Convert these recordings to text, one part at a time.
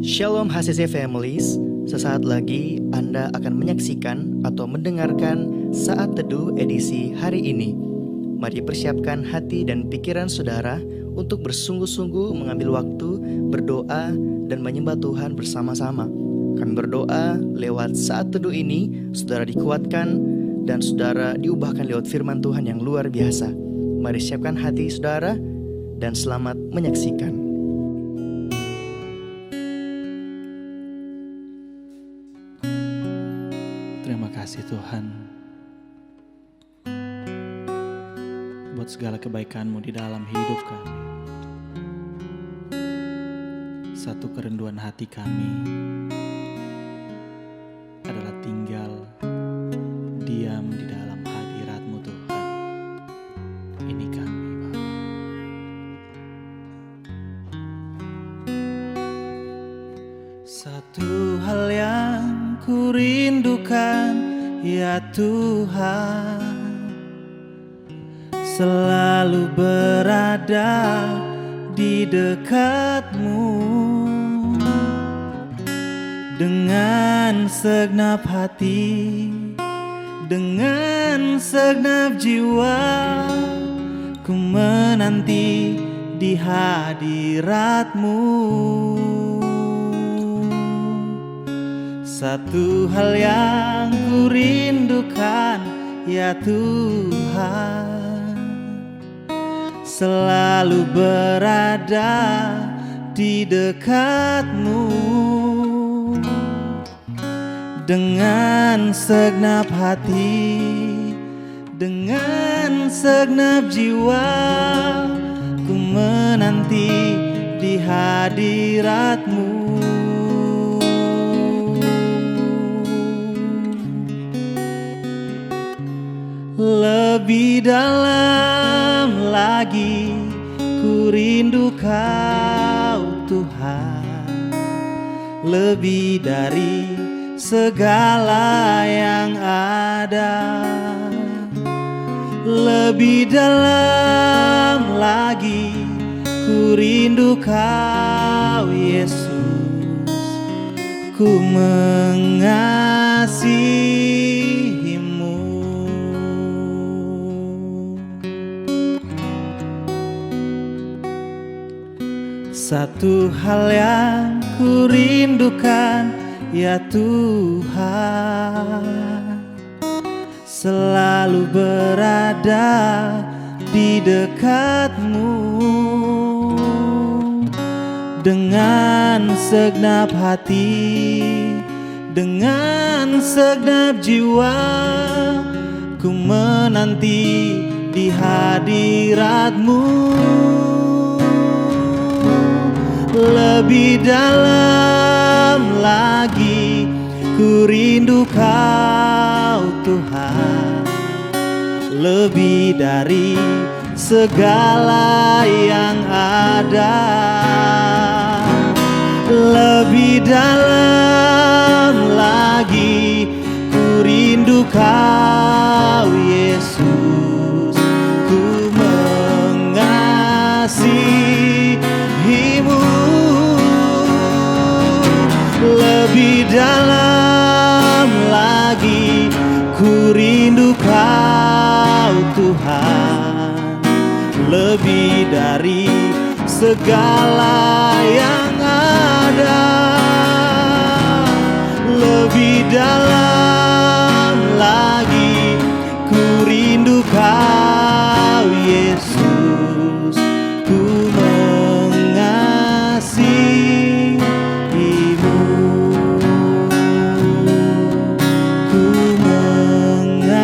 Shalom HCC Families, sesaat lagi Anda akan menyaksikan atau mendengarkan Saat Teduh edisi hari ini. Mari persiapkan hati dan pikiran saudara untuk bersungguh-sungguh mengambil waktu, berdoa, dan menyembah Tuhan bersama-sama. Kami berdoa lewat Saat Teduh ini, saudara dikuatkan dan saudara diubahkan lewat firman Tuhan yang luar biasa. Mari siapkan hati saudara dan selamat menyaksikan. Terima kasih Tuhan buat segala kebaikan-Mu di dalam hidup kami. Satu kerinduan hati kami adalah tinggal diam di dalam hadirat-Mu Tuhan. Ini kami Bapa. Satu hal yang ku rindukan, ya Tuhan, selalu berada di dekat-Mu. Dengan segenap hati, dengan segenap jiwa, ku menanti di hadirat-Mu. Satu hal yang ku rindukan, ya Tuhan, selalu berada di dekat-Mu. Dengan segenap hati, dengan segenap jiwa, ku menanti di hadirat-Mu. Lebih dalam lagi ku rindu Kau Tuhan, lebih dari segala yang ada. Lebih dalam lagi ku rindu Kau Yesus, ku mengasihi-Mu. Satu hal yang ku rindukan, ya Tuhan, selalu berada di dekat-Mu. Dengan segenap hati, dengan segenap jiwa, ku menanti di hadirat-Mu. Lebih dalam lagi ku rindu Kau Tuhan, lebih dari segala yang ada. Lebih dalam lagi ku rindu Kau Yesus, ku mengasihi-Mu. Lebih dalam lagi ku rindu Kau Tuhan, lebih dari segala yang ada. Lebih dalam lagi ku rindu Kau Yesus, ku mengasihi-Mu, ku mengasihi-Mu.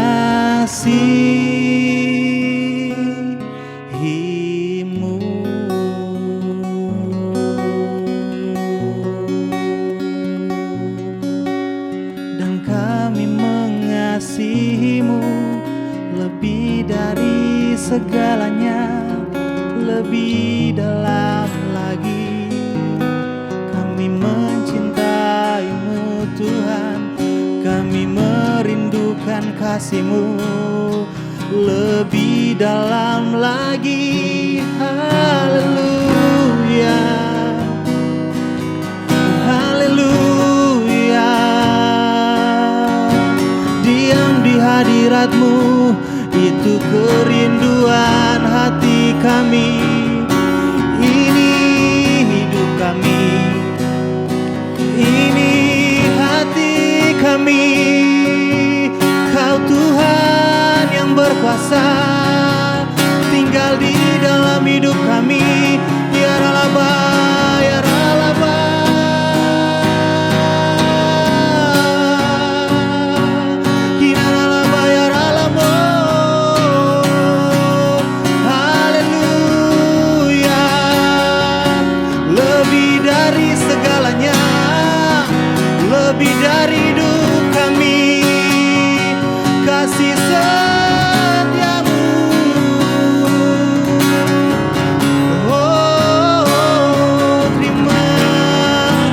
Dan kami mengasihi-Mu lebih dari segalanya, lebih dalam lagi. Kami mencintai-Mu Tuhan, kami merindukan kasih-Mu lebih dalam lagi. Haleluya. kami. Ini hati kami, Kau Tuhan yang berkuasa, tinggal di dalam hidup kami. Ya Ralaba, ya Ralaba. Kina Ralaba, ya Ralamo. Haleluya. Lebih dari segalanya, lebih dari hidup kami, kasih setiamu. Oh, terima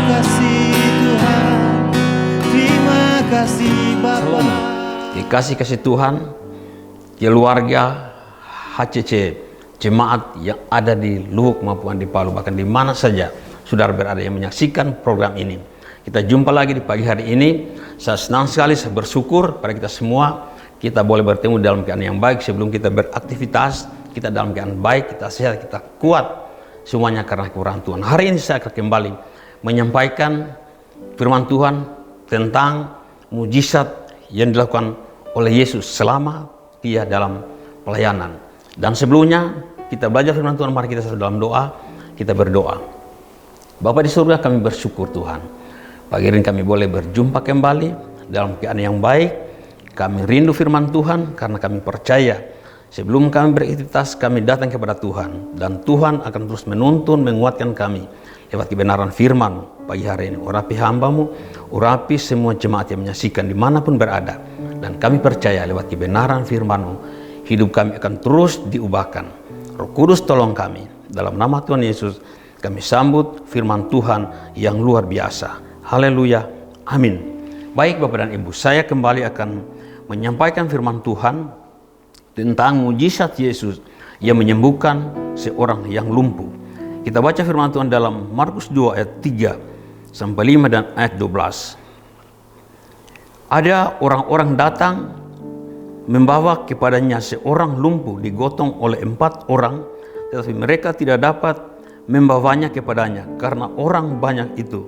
kasih Tuhan, terima kasih Bapa. Dikasih Tuhan, keluarga HCC, jemaat yang ada di Luhuk maupun di Palu, bahkan di mana saja saudara berada yang menyaksikan program ini. Kita jumpa lagi di pagi hari ini. Saya senang sekali, saya bersyukur pada kita semua. Kita boleh bertemu dalam keadaan yang baik sebelum kita beraktivitas. Kita dalam keadaan baik, kita sehat, kita kuat. Semuanya karena kekurangan Tuhan. Hari ini saya akan kembali menyampaikan firman Tuhan tentang mujizat yang dilakukan oleh Yesus selama Dia dalam pelayanan. Dan sebelumnya kita belajar firman Tuhan, mari kita dalam doa. Kita berdoa. Bapa di surga, kami bersyukur Tuhan. Pagi ini kami boleh berjumpa kembali dalam keadaan yang baik. Kami rindu firman Tuhan karena kami percaya sebelum kami beraktivitas kami datang kepada Tuhan. Dan Tuhan akan terus menuntun, menguatkan kami lewat kebenaran firman pagi hari ini. Urapi hamba-Mu, urapi semua jemaat yang menyaksikan dimanapun berada. Dan kami percaya lewat kebenaran firman-Mu, hidup kami akan terus diubahkan. Roh Kudus tolong kami. Dalam nama Tuhan Yesus kami sambut firman Tuhan yang luar biasa. Haleluya, amin. Baik Bapak dan Ibu, saya kembali akan menyampaikan firman Tuhan tentang mujizat Yesus yang menyembuhkan seorang yang lumpuh. Kita baca firman Tuhan dalam Markus 2 ayat 3 sampai 5 dan ayat 12. Ada orang-orang datang membawa kepadanya seorang lumpuh digotong oleh 4 orang, tetapi mereka tidak dapat membawanya kepadanya karena orang banyak itu.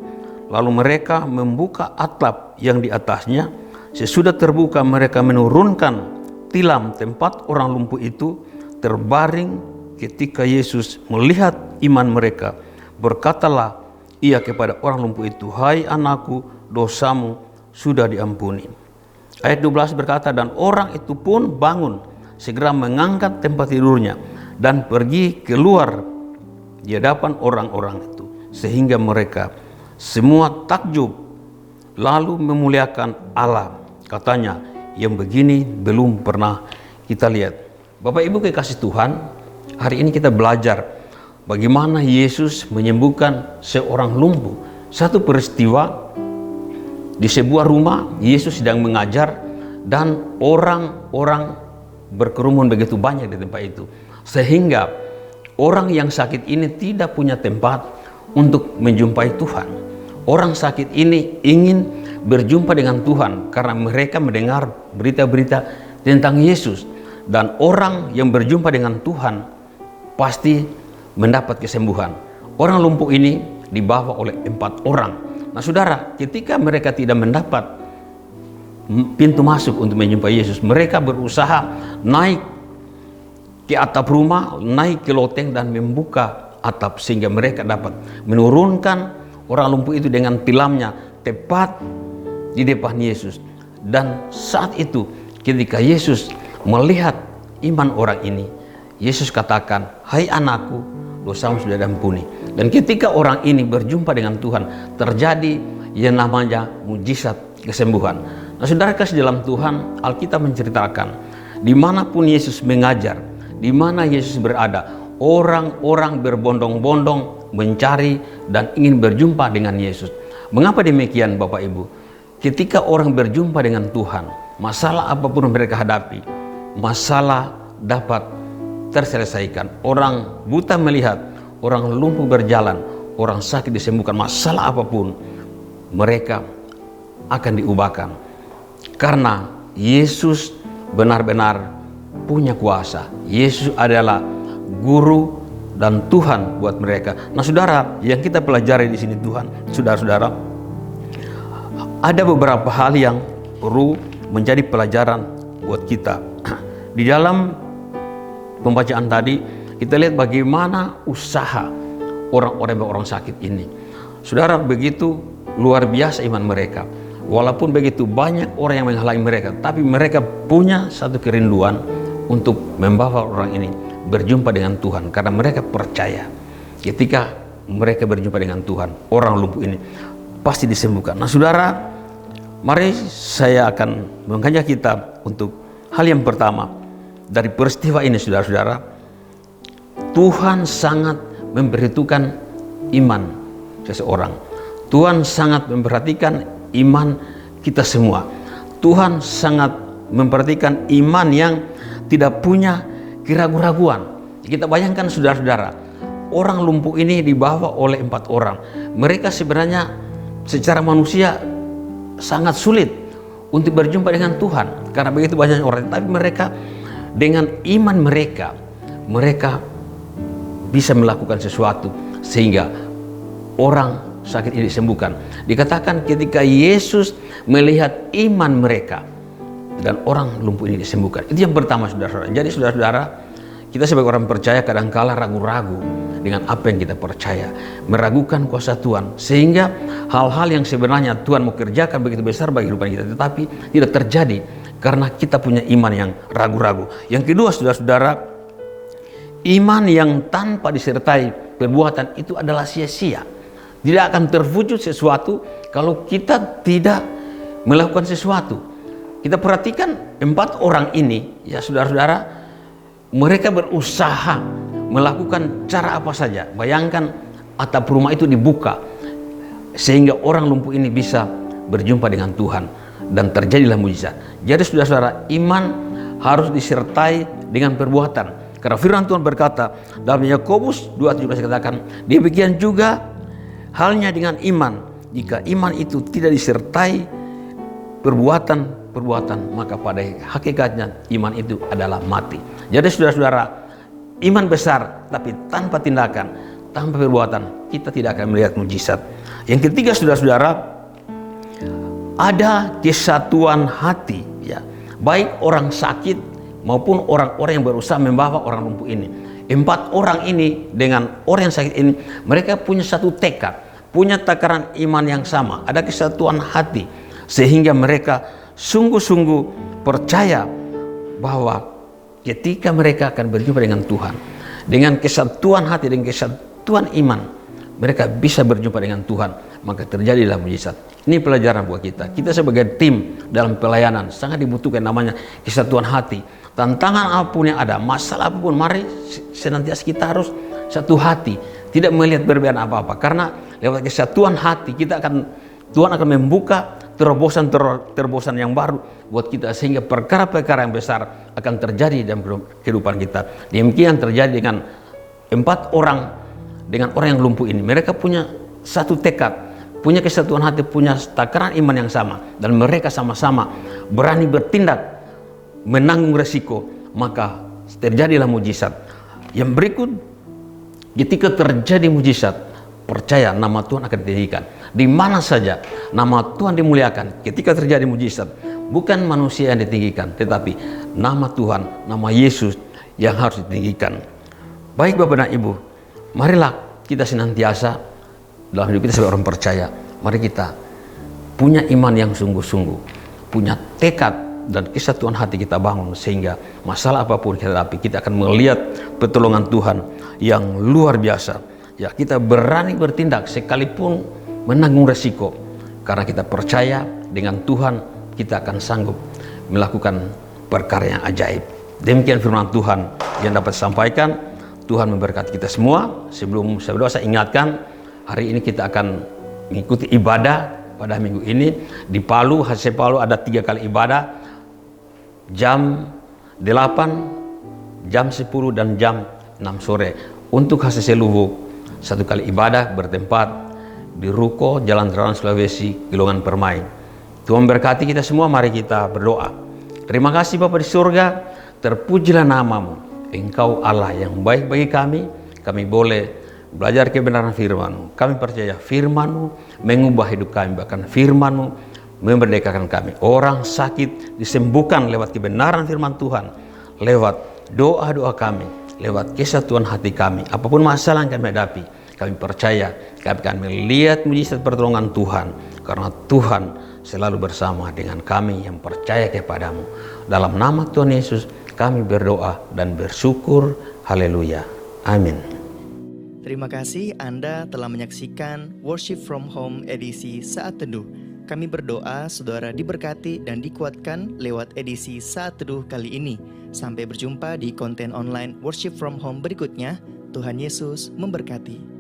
Lalu mereka membuka atap yang di atasnya. Sesudah terbuka mereka menurunkan tilam tempat orang lumpuh itu terbaring. Ketika Yesus melihat iman mereka, berkatalah ia kepada orang lumpuh itu, "Hai anakku, dosamu sudah diampuni." Ayat 12 berkata, dan orang itu pun bangun, segera mengangkat tempat tidurnya dan pergi keluar di hadapan orang-orang itu, sehingga mereka semua takjub lalu memuliakan Allah. Katanya, yang begini belum pernah kita lihat. Bapak Ibu kekasih Tuhan, hari ini kita belajar bagaimana Yesus menyembuhkan seorang lumpuh. Satu peristiwa di sebuah rumah, Yesus sedang mengajar dan orang-orang berkerumun begitu banyak di tempat itu. Sehingga orang yang sakit ini tidak punya tempat untuk menjumpai Tuhan. Orang sakit ini ingin berjumpa dengan Tuhan karena mereka mendengar berita-berita tentang Yesus. Dan orang yang berjumpa dengan Tuhan pasti mendapat kesembuhan. Orang lumpuh ini dibawa oleh 4 orang. Nah saudara, ketika mereka tidak mendapat pintu masuk untuk menjumpai Yesus, mereka berusaha naik ke atap rumah, naik ke loteng dan membuka atap sehingga mereka dapat menurunkan orang lumpuh itu dengan tilamnya tepat di depan Yesus. Dan saat itu ketika Yesus melihat iman orang ini, Yesus katakan, "Hai anakku, dosamu sudah diampuni." Dan ketika orang ini berjumpa dengan Tuhan, terjadi yang namanya mujizat kesembuhan. Nah saudara kasih dalam Tuhan, Alkitab menceritakan dimanapun Yesus mengajar, di mana Yesus berada, orang-orang berbondong-bondong mencari dan ingin berjumpa dengan Yesus. Mengapa demikian Bapak Ibu? Ketika orang berjumpa dengan Tuhan, masalah apapun mereka hadapi, masalah dapat terselesaikan. Orang buta melihat, orang lumpuh berjalan, orang sakit disembuhkan, masalah apapun mereka akan diubahkan. Karena Yesus benar-benar punya kuasa. Yesus adalah guru dan Tuhan buat mereka. Nah saudara, yang kita pelajari di sini Tuhan, saudara-saudara, ada beberapa hal yang perlu menjadi pelajaran buat kita. Di dalam pembacaan tadi, kita lihat bagaimana usaha orang sakit ini. Saudara, begitu luar biasa iman mereka. Walaupun begitu banyak orang yang menghalangi mereka, tapi mereka punya satu kerinduan untuk membawa orang ini berjumpa dengan Tuhan, karena mereka percaya ketika mereka berjumpa dengan Tuhan, orang lumpuh ini pasti disembuhkan. Nah saudara, mari saya akan mengajak kita untuk hal yang pertama dari peristiwa ini. Saudara-saudara, Tuhan sangat memperhitungkan iman seseorang. Tuhan sangat memperhatikan iman kita semua. Tuhan sangat memperhatikan iman yang tidak punya keraguan-raguan. Kita bayangkan saudara-saudara, orang lumpuh ini dibawa oleh 4 orang. Mereka sebenarnya secara manusia sangat sulit untuk berjumpa dengan Tuhan karena begitu banyak orang. Tapi mereka dengan iman mereka bisa melakukan sesuatu sehingga orang sakit ini disembuhkan. Dikatakan ketika Yesus melihat iman mereka dan orang lumpuh ini disembuhkan. Itu yang pertama saudara-saudara. Jadi saudara-saudara, kita sebagai orang percaya kadang-kala ragu-ragu dengan apa yang kita percaya, meragukan kuasa Tuhan, sehingga hal-hal yang sebenarnya Tuhan mau kerjakan begitu besar bagi kehidupan kita, tetapi tidak terjadi karena kita punya iman yang ragu-ragu. Yang kedua saudara-saudara, iman yang tanpa disertai perbuatan itu adalah sia-sia. Tidak akan terwujud sesuatu kalau kita tidak melakukan sesuatu. Kita perhatikan 4 orang ini, ya saudara-saudara, mereka berusaha melakukan cara apa saja. Bayangkan atap rumah itu dibuka sehingga orang lumpuh ini bisa berjumpa dengan Tuhan dan terjadilah mujizat. Jadi saudara-saudara, iman harus disertai dengan perbuatan. Karena firman Tuhan berkata dalam Yakobus 2:17 katakan, demikian juga halnya dengan iman, jika iman itu tidak disertai perbuatan, maka pada hakikatnya iman itu adalah mati. Jadi saudara-saudara, iman besar tapi tanpa tindakan, tanpa perbuatan, kita tidak akan melihat mujizat. Yang ketiga saudara-saudara, ada kesatuan hati, ya, baik orang sakit maupun orang-orang yang berusaha membawa orang lumpuh ini. 4 orang ini dengan orang yang sakit ini, mereka punya satu tekad, punya takaran iman yang sama, ada kesatuan hati, sehingga mereka sungguh-sungguh percaya bahwa ketika mereka akan berjumpa dengan Tuhan, dengan kesatuan hati, dengan kesatuan iman, mereka bisa berjumpa dengan Tuhan, maka terjadilah mujizat. Ini pelajaran buat kita. Kita sebagai tim dalam pelayanan sangat dibutuhkan namanya kesatuan hati. Tantangan apapun yang ada, masalah apapun, mari senantiasa kita harus satu hati, tidak melihat perbedaan apa-apa. Karena lewat kesatuan hati Tuhan akan membuka terobosan yang baru buat kita, sehingga perkara-perkara yang besar akan terjadi dalam kehidupan kita. Demikian terjadi dengan 4 orang, dengan orang yang lumpuh ini. Mereka punya satu tekad, punya kesatuan hati, punya takaran iman yang sama, dan mereka sama-sama berani bertindak, menanggung resiko, maka terjadilah mujizat. Yang berikut, ketika terjadi mujizat, percaya nama Tuhan akan ditinggikan. Di mana saja nama Tuhan dimuliakan. Ketika terjadi mujizat, bukan manusia yang ditinggikan, tetapi nama Tuhan, nama Yesus yang harus ditinggikan. Baik Bapak dan Ibu, marilah kita senantiasa dalam hidup kita sebagai orang percaya, mari kita punya iman yang sungguh-sungguh, punya tekad dan kesatuan hati kita bangun, sehingga masalah apapun kita hadapi, kita akan melihat pertolongan Tuhan yang luar biasa. Ya, kita berani bertindak sekalipun menanggung resiko, karena kita percaya dengan Tuhan kita akan sanggup melakukan perkara yang ajaib. Demikian firman Tuhan yang dapat disampaikan. Tuhan memberkati kita semua. Sebelum saya berdoa, saya ingatkan hari ini kita akan mengikuti ibadah pada minggu ini di Palu, HC Palu ada 3 kali ibadah, jam 8, jam 10 dan jam 6 sore. Untuk HCC Lubuk 1 kali ibadah bertempat di Ruko Jalan Trans Sulawesi, Gelongan Permai. Tuhan berkati kita semua, mari kita berdoa. Terima kasih Bapa di surga, terpujilah namamu. Engkau Allah yang baik bagi kami. kami boleh belajar kebenaran firman-Mu. Kami percaya firman-Mu mengubah hidup kami, bahkan firman-Mu memerdekakan kami. Orang sakit disembuhkan lewat kebenaran firman Tuhan, lewat doa-doa kami, lewat kesatuan hati kami. Apapun masalah yang kami hadapi, kami percaya kami akan melihat mujizat pertolongan Tuhan, karena Tuhan selalu bersama dengan kami yang percaya kepada-Mu. Dalam nama Tuhan Yesus kami berdoa dan bersyukur. Haleluya. Amin. Terima kasih Anda telah menyaksikan Worship from Home edisi Saat Teduh. Kami berdoa saudara diberkati dan dikuatkan lewat edisi Saat Teduh kali ini. Sampai berjumpa di konten online Worship from Home berikutnya. Tuhan Yesus memberkati.